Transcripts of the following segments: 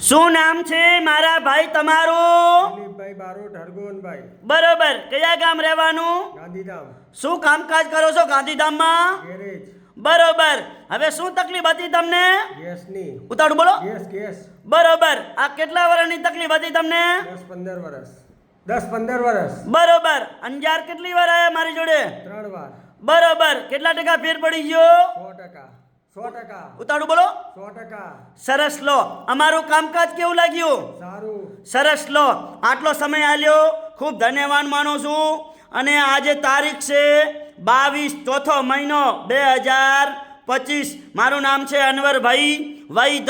શું નામ છે મારા ભાઈ તમારું? દિલીપભાઈ બારોટ હરગોવનભાઈ. બરોબર. કયા ગામ રહેવાનું? ગાંધીધામ. શું કામકાજ કરો છો ગાંધીધામમાં? ગેરેજ. બરોબર. હવે શું તકલીફ હતી તમને? ગેસની. ઉતાળું બોલો. ગેસ. બરોબર. આ કેટલા વર્ષની તકલીફ હતી તમને? 10-15 વર્ષ. 10-15 વર્ષ. બરોબર. અંજાર કેટલી વાર આવ્યા મારી જોડે? 3 વાર. બરોબર. કેટલા ટકા ફેર પડી ગયો? 100%. 100%. ઉતાળું બોલો. 100%. સરસ. લો, અમારું કામકાજ કેવું લાગ્યું? સારું. સરસ. લો, આટલો સમય આલ્યો, ખૂબ ધન્યવાદ માનું છું. અને આજે તારીખ છે 22 ચોથો મહિનો 2025. મારું નામ છે અનવરભાઈ વૈદ.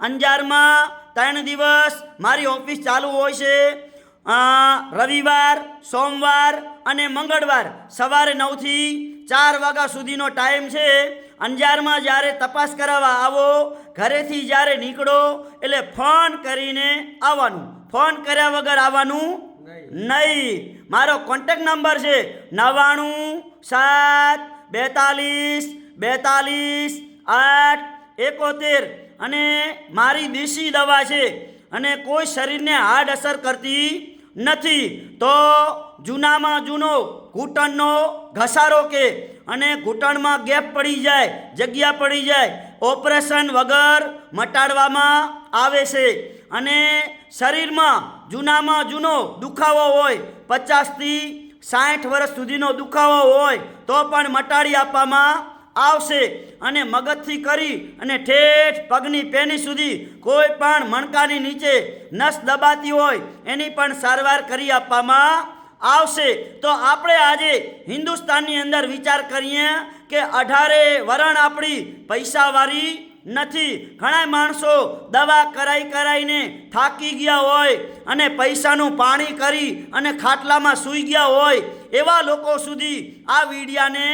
અંજારમાં 3 દિવસ મારી ઓફિસ ચાલુ હોય છે. રવિવાર, સોમવાર અને મંગળવાર સવારે 9 થી 4 વાગ્યા સુધીનો ટાઈમ છે. અંજારમાં જ્યારે તપાસ કરાવવા આવો, ઘરેથી જ્યારે નીકળો એટલે ફોન કરીને આવવાનું. ફોન કર્યા વગર આવવાનું નહીં. મારો કોન્ટેક્ટ નંબર છે 99-7-42-42-8-71. અને મારી દેશી દવા છે અને કોઈ શરીરને હાર્ડ અસર કરતી નથી. તો જૂનામાં જૂનો ઘૂંટણનો ઘસારો કે અને ઘૂંટણમાં ગેપ પડી જાય, જગ્યા પડી જાય, ઓપરેશન વગર મટાડવામાં આવે છે. અને શરીરમાં જૂનામાં જૂનો દુખાવો હોય, 50 થી 60 વર્ષ સુધીનો દુખાવો હોય તો પણ મટાડી આપવામાં આવશે. અને મગજથી કરી અને ઠેઠ પગની પેની સુધી કોઈ પણ મણકાની નીચે નસ દબાતી હોય એની પણ સારવાર કરી આપવામાં આવશે. તો આપણે આજે હિન્દુસ્તાનની અંદર વિચાર કરીએ કે 18 વરણ આપણી પૈસાવાળી નથી. ઘણા માણસો દવા કરાઈને થાકી ગયા હોય અને પૈસાનું પાણી કરી અને ખાટલામાં સૂઈ ગયા હોય એવા લોકો સુધી આ વિડિયાને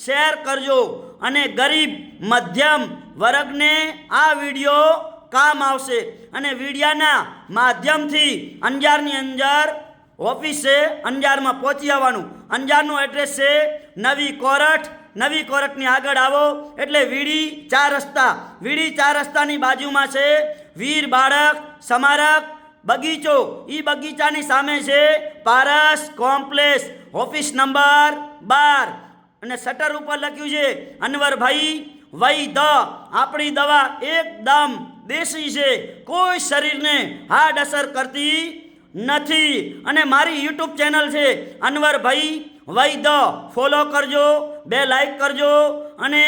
શેર કરજો. અને ગરીબ મધ્યમ વર્ગને આ વિડીયો કામ આવશે. અને વિડિયાના માધ્યમથી અંજારની અંદર ઓફિસ છે, અંજારમાં પહોંચી આવવાનું. અંજારનું એડ્રેસ છે નવી કોરઠ. નવી કોરઠની આગળ આવો એટલે વીડી 4 રસ્તા. વીડી 4 રસ્તાની બાજુમાં છે વીર બાળક સ્મારક બગીચો. એ બગીચાની સામે છે પારસ કોમ્પ્લેક્સ, ઓફિસ નંબર 12. અને શટર ઉપર લખ્યું છે અનવરભાઈ વૈદ. આપણી દવા એકદમ દેશી છે, કોઈ શરીરને હાર્ડ અસર કરતી નથી. અને મારી યુટ્યુબ ચેનલ છે અનવરભાઈ વૈદ. ફોલો કરજો, 2 લાઈક કરજો. અને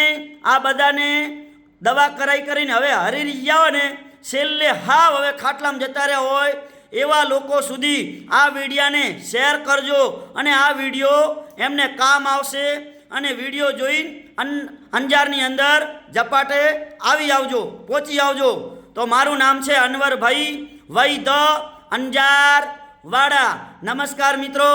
આ બધાને દવા કરીને હવે હરી ગયા ને, છેલ્લે હવે ખાટલામાં જતા રહ્યા હોય એવા લોકો સુધી આ વિડીયાને શેર કરજો. અને આ વિડીયો એમને કામ આવશે. અને વિડીયો જોઈને અંજારની અંદર ઝપાટે આવી આવજો, પહોંચી આવજો. તો મારું નામ છે અનવરભાઈ વૈદ, અંજાર વાડા. નમસ્કાર મિત્રો.